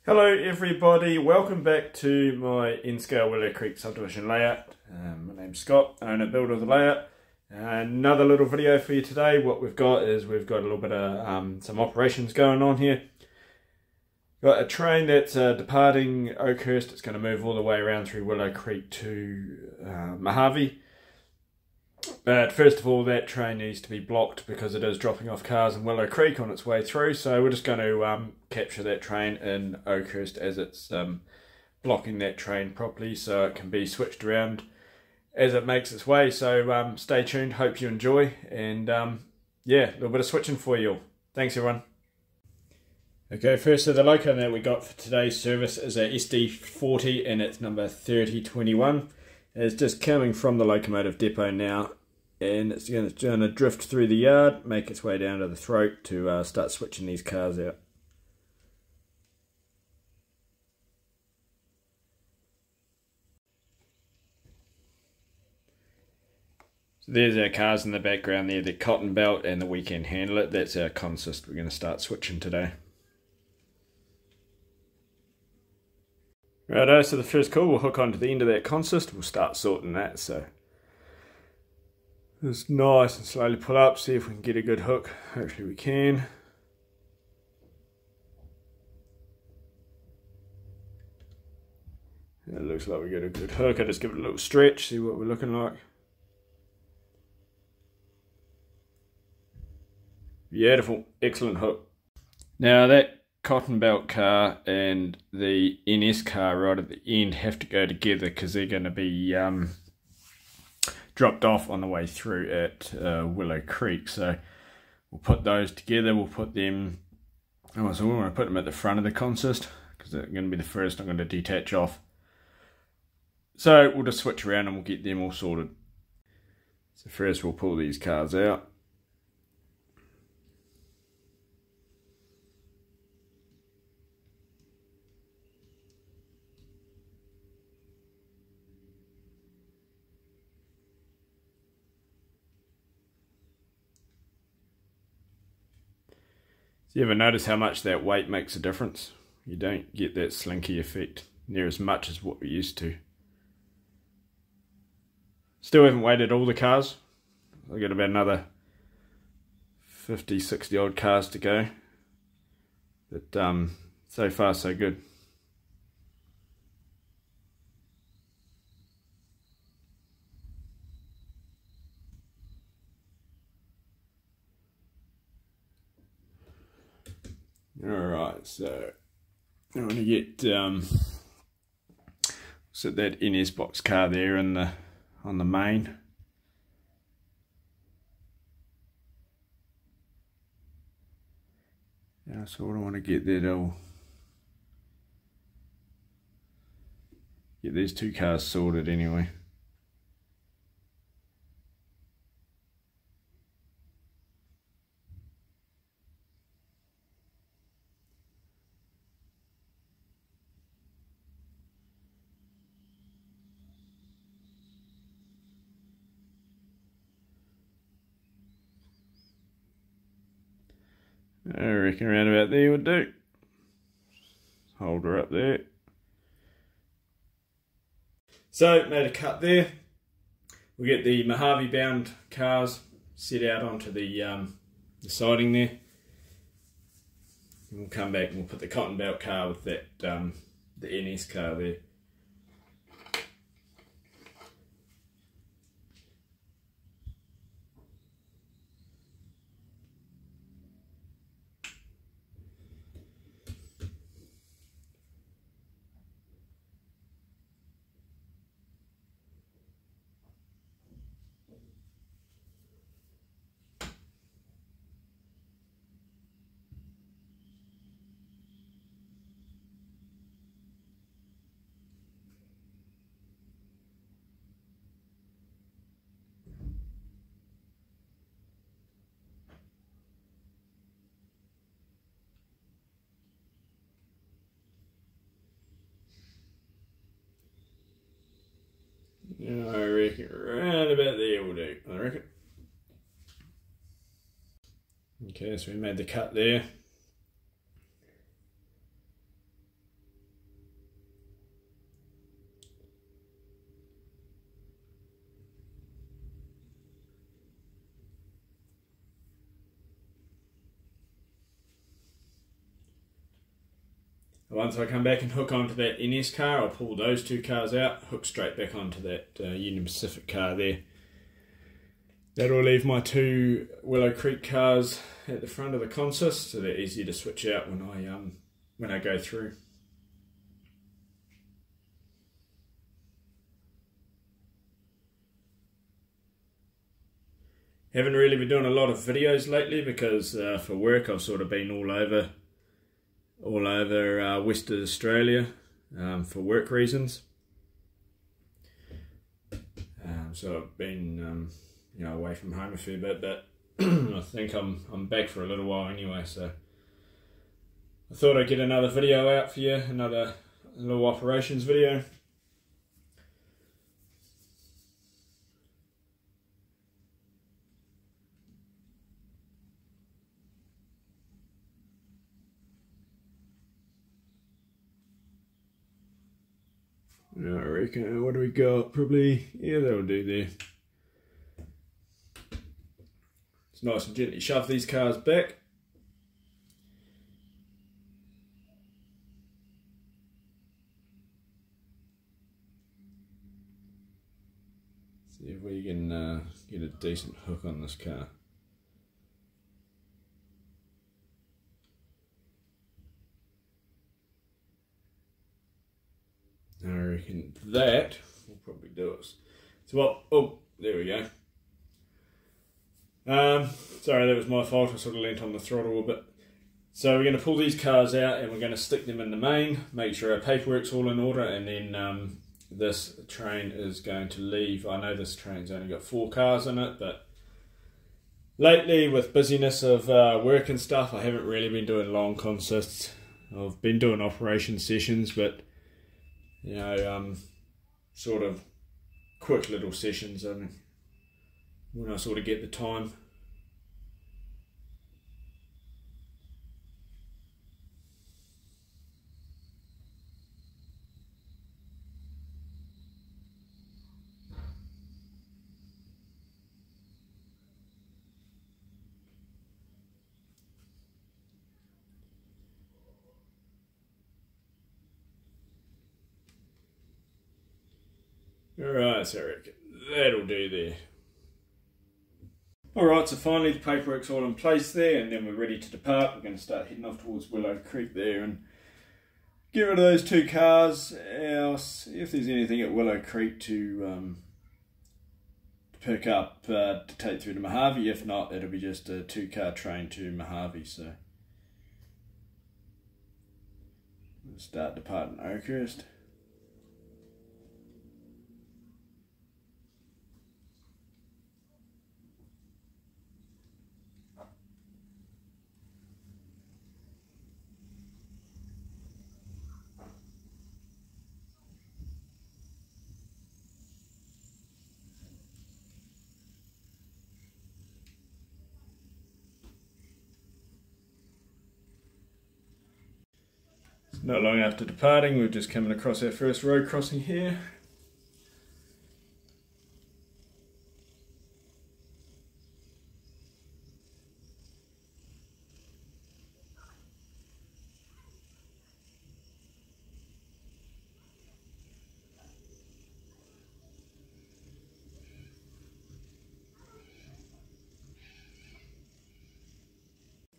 Hello everybody, welcome back to my N-scale Willow Creek subdivision layout. My name's Scott, owner builder of the layout. Another little video for you today. What we've got is we've got a little bit of some operations going on here. Got a train that's departing Oakhurst. It's going to move all the way around through Willow Creek to Mojave. But first of all, that train needs to be blocked because it is dropping off cars in Willow Creek on its way through. So we're just going to capture that train in Oakhurst as it's blocking that train properly so it can be switched around as it makes its way. So stay tuned, hope you enjoy, and yeah, a little bit of switching for you all. Thanks everyone. Okay, first, so the loco that we got for today's service is a SD40 and it's number 3021. It's just coming from the locomotive depot now, and it's going to drift through the yard, make its way down to the throat to start switching these cars out. So there's our cars in the background there, the cotton belt and the weekend handler. That's our consist we're going to start switching today. Righto, so the first call we'll hook onto the end of that consist. We'll start sorting that. So just nice and slowly pull up, see if we can get a good hook. Hopefully we can. It looks like we got a good hook. I just give it a little stretch, see what we're looking like. Beautiful, excellent hook. Now that cotton belt car and the NS car right at the end have to go together because they're going to be dropped off on the way through at Willow Creek. So we'll put those together. We'll put them, so we want to put them at the front of the consist because they're going to be the first I'm going to detach off. So we'll just switch around and we'll get them all sorted. So first we'll pull these cars out. You ever notice how much that weight makes a difference? You don't get that slinky effect near as much as what we used to. Still haven't weighted all the cars. I've got about another 50, 60 odd cars to go. But so far so good. Alright, so I want to get set that NS Boxcar there in on the main. Yeah, so what I want to get that get these two cars sorted anyway. I reckon around about there would do. Hold her up there. So, made a cut there. We'll get the Mojave bound cars set out onto the siding there. And we'll come back and we'll put the cotton belt car with that the NS car there. Yeah, I reckon right about there will do, I reckon. Okay, so we made the cut there. Once I come back and hook onto that NS car, I'll pull those two cars out, hook straight back onto that Union Pacific car there. That'll leave my two Willow Creek cars at the front of the consist, so they're easy to switch out when I go through. Haven't really been doing a lot of videos lately because for work I've sort of been all over Western Australia for work reasons. So I've been away from home a fair bit, but I think I'm back for a little while anyway. So I thought I'd get another video out for you, another little operations video. I reckon, what do we got? Probably, yeah, that'll do there. It's nice and gently shove these cars back. See if we can get a decent hook on this car. I reckon that will probably do us. So what? Oh, there we go. Sorry, that was my fault. I sort of leant on the throttle a bit. So we're going to pull these cars out and we're going to stick them in the main, make sure our paperwork's all in order, and then this train is going to leave. I know this train's only got 4 cars in it, but lately with busyness of work and stuff, I haven't really been doing long consists. I've been doing operation sessions, but sort of quick little sessions when I sort of get the time. Alright, so I reckon that'll do there. Alright, so finally the paperwork's all in place there, and then we're ready to depart. We're going to start heading off towards Willow Creek there and get rid of those 2 cars. I'll see if there's anything at Willow Creek to pick up to take through to Mojave. If not, it'll be just a 2-car train to Mojave. So we'll start departing Oakhurst. Not long after departing, we're just coming across our first road crossing here.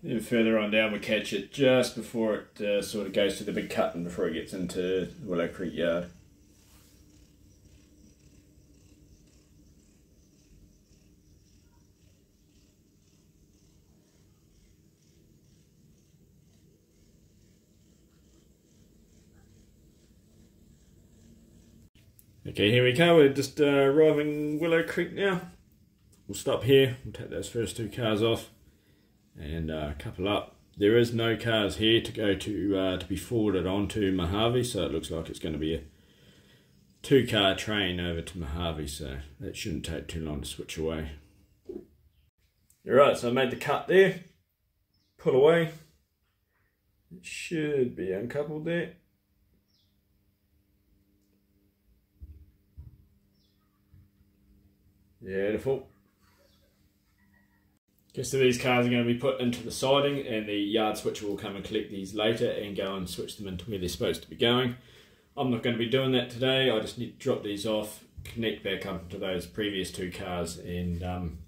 Then further on down we catch it just before it sort of goes to the big cut and before it gets into Willow Creek Yard. Okay, here we go, we're just arriving Willow Creek now. We'll stop here, we'll take those first 2 cars off and couple up. There is no cars here to go to be forwarded on to Mojave, so it looks like it's going to be a 2-car train over to Mojave, so that shouldn't take too long to switch away. Alright, so I made the cut there, pull away, it should be uncoupled there. Beautiful. Okay, so these cars are going to be put into the siding, and the yard switcher will come and collect these later and go and switch them into where they're supposed to be going. I'm not going to be doing that today. I just need to drop these off, connect back up to those previous two cars, and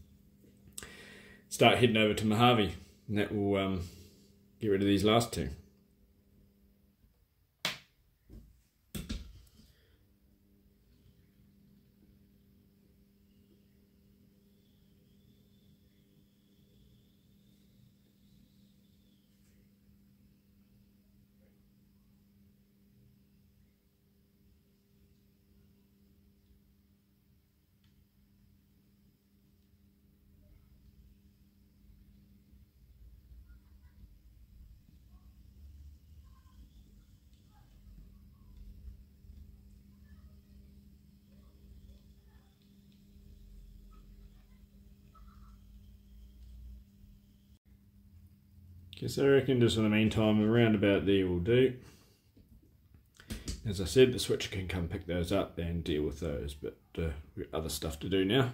start heading over to Mojave, and that will get rid of these last two. Okay, so I reckon just in the meantime, around about there will do. As I said, the switcher can come pick those up and deal with those, but we've got other stuff to do now.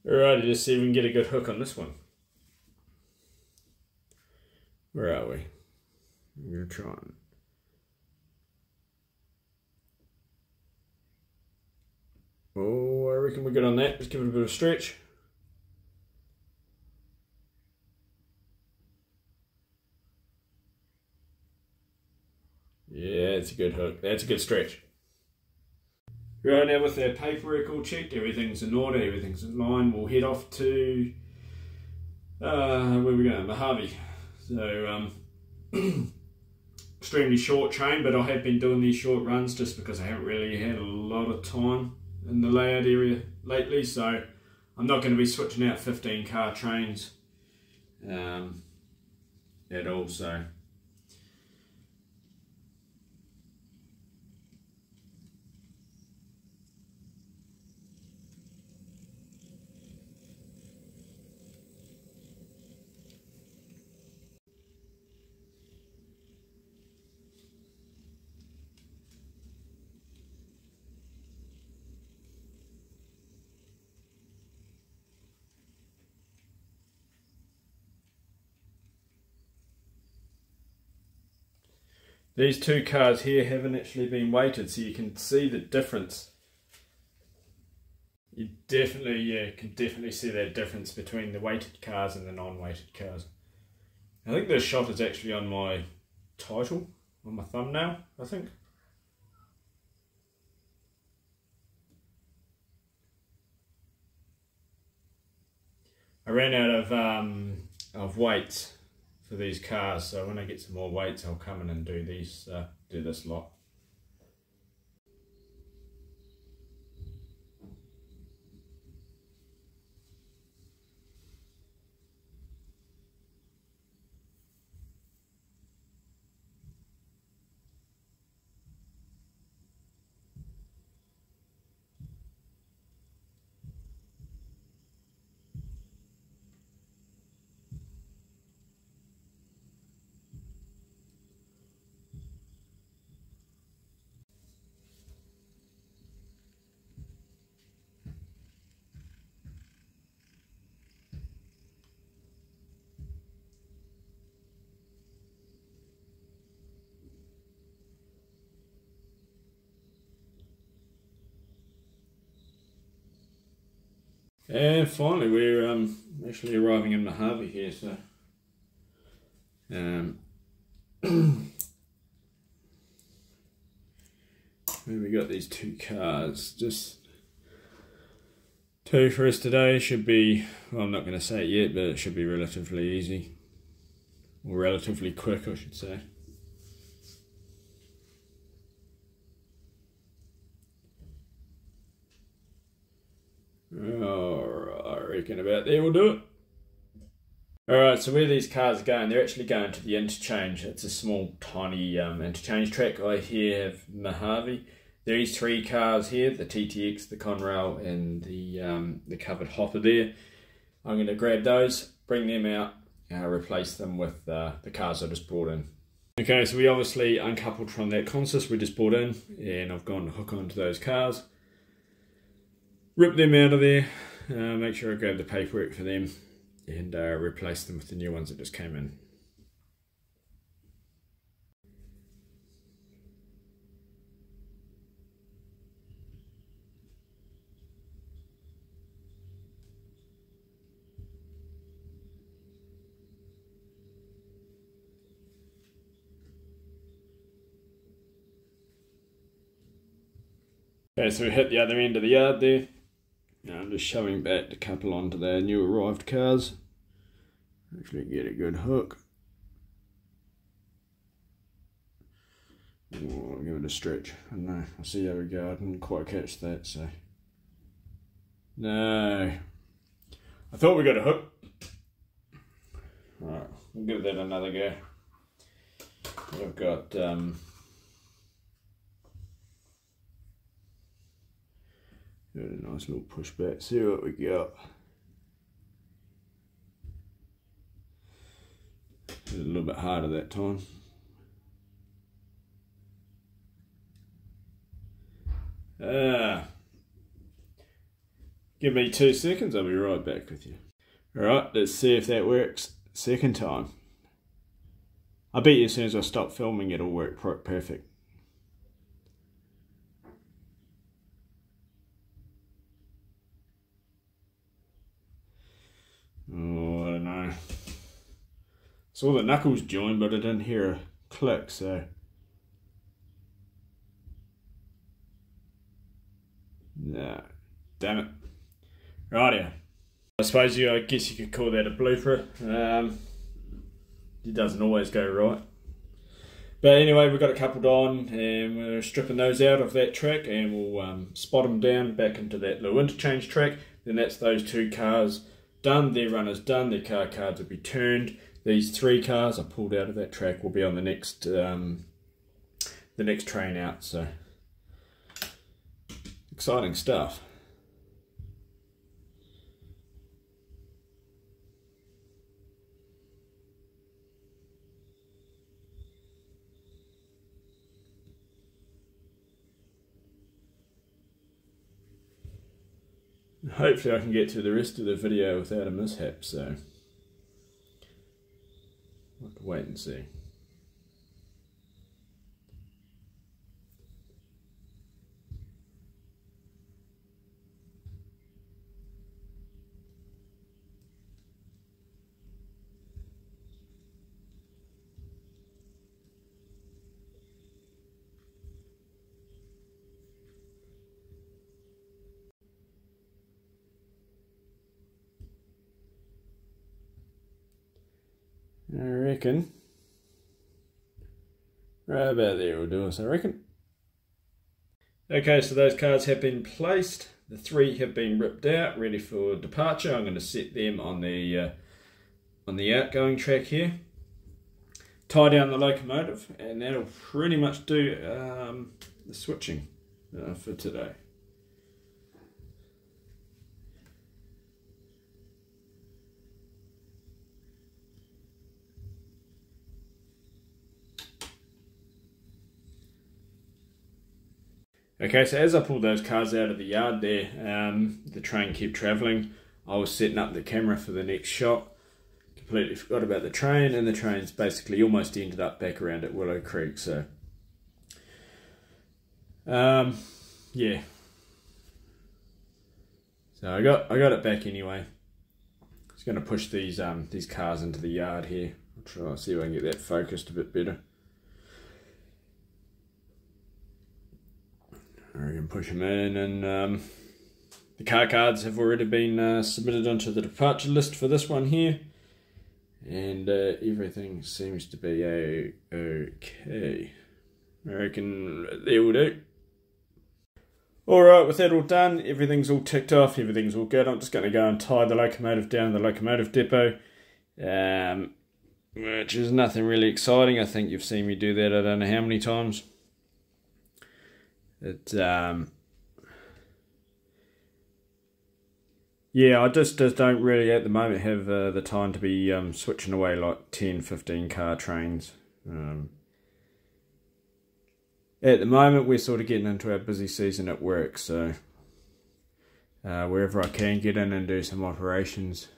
Alright, let's see if we can get a good hook on this one. Where are we? We're trying. Oh, I reckon we're good on that. Let's give it a bit of stretch. Yeah, it's a good hook. That's a good stretch. Right, now with our paperwork all checked, everything's in order, everything's in line, we'll head off to, where are we going? Mojave. So, extremely short train, but I have been doing these short runs just because I haven't really had a lot of time in the layout area lately, so I'm not going to be switching out 15 car trains at all, so. These two cars here haven't actually been weighted, so you can see the difference. You definitely, can definitely see that difference between the weighted cars and the non-weighted cars. I think this shot is actually on my title, on my thumbnail, I think. I ran out of weights for these cars, so when I get some more weights I'll come in and do these do this lot. And finally, we're actually arriving in Mojave here, so where we got these two cars, just Two for us today should be, well, I'm not going to say it yet, but it should be relatively easy. Or relatively quick, I should say. Alright, I reckon about there we'll do it. Alright, so where these cars are going, they're actually going to the interchange. It's a small, tiny interchange track. I here have Mojave. These three cars here, the TTX, the Conrail, and the covered hopper there. I'm going to grab those, bring them out, replace them with the cars I just brought in. Okay, so we obviously uncoupled from that consist we just brought in, and I've gone to hook onto those cars. Rip them out of there, make sure I grab the paperwork for them, and replace them with the new ones that just came in. Okay, so we hit the other end of the yard there. Now I'm just shoving back the couple onto the new arrived cars. Actually get a good hook. Oh, I'll give it a stretch. I don't know, I'll see how we go. I didn't quite catch that, so. No. I thought we got a hook. Alright, we'll give that another go. I've got a nice little push back, see what we got. A little bit harder that time. Give me 2 seconds, I'll be right back with you. Alright, let's see if that works. Second time. I bet you as soon as I stop filming it'll work perfect. Oh, I don't know. Saw the knuckles join, but I didn't hear a click, so. No, damn it. Rightio. I suppose I guess you could call that a blooper. It doesn't always go right. But anyway, we've got it coupled on and we're stripping those out of that track and we'll spot them down back into that little interchange track. Then that's those two cars done, their runners done, their car cards will be turned. These three cars I pulled out of that track will be on the next train out, so exciting stuff. Hopefully I can get to the rest of the video without a mishap, so I'll have to wait and see. I reckon right about there will do us, I reckon. Okay, so those cars have been placed. The three have been ripped out, ready for departure. I'm going to set them on the outgoing track here. Tie down the locomotive, and that'll pretty much do the switching for today. Okay, so as I pulled those cars out of the yard there, the train kept travelling. I was setting up the camera for the next shot. Completely forgot about the train, and the train's basically almost ended up back around at Willow Creek, so yeah. So I got it back anyway. Just gonna push these cars into the yard here. I'll try and see if I can get that focused a bit better. I can push them in and The car cards have already been submitted onto the departure list for this one here, and everything seems to be okay. I reckon they will do. Alright, with that all done, everything's all ticked off, everything's all good. I'm just going to go and tie the locomotive down the locomotive depot, which is nothing really exciting. I think you've seen me do that I don't know how many times. Yeah, I just don't really at the moment have the time to be switching away like 10, 15 car trains. At the moment we're sort of getting into our busy season at work, so wherever I can get in and do some operations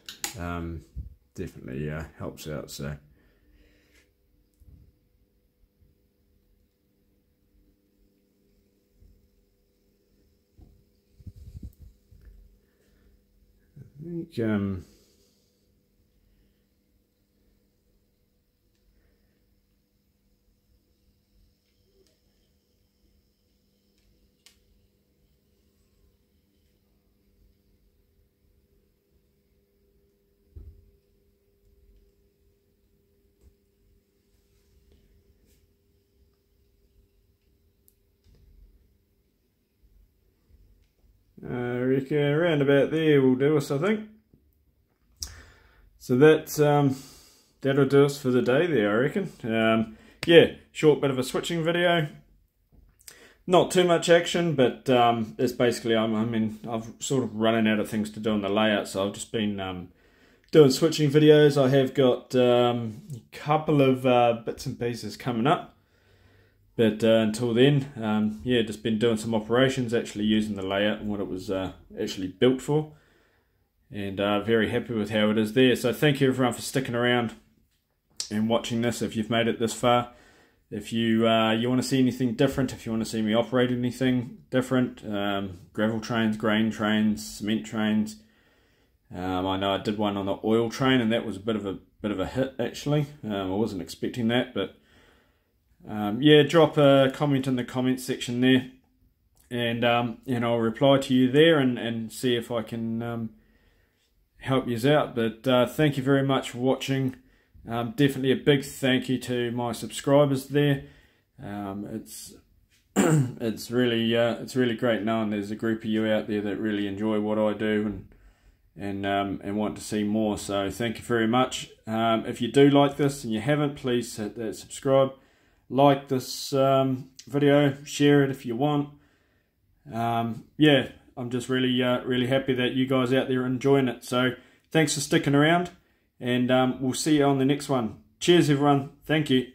definitely helps out. So I think around about there will do us, I think. So that's that'll do us for the day there, I reckon. Yeah, short bit of a switching video. Not too much action, but it's basically I've sort of running out of things to do on the layout, so I've just been doing switching videos. I have got a couple of bits and pieces coming up. But until then, yeah, just been doing some operations, actually using the layout and what it was actually built for. And very happy with how it is there. So thank you everyone for sticking around and watching this if you've made it this far. If you want to see anything different, if you want to see me operate anything different, gravel trains, grain trains, cement trains. I know I did one on the oil train and that was a bit of a hit actually. I wasn't expecting that, but yeah, drop a comment in the comment section there, and I'll reply to you there and see if I can help you out. But thank you very much for watching. Definitely a big thank you to my subscribers there. It's it's really great knowing there's a group of you out there that really enjoy what I do and want to see more. So thank you very much. If you do like this and you haven't, please hit that subscribe. Like this video, share it if you want. Yeah, I'm just really happy that you guys out there are enjoying it. So thanks for sticking around, and we'll see you on the next one. Cheers everyone, thank you.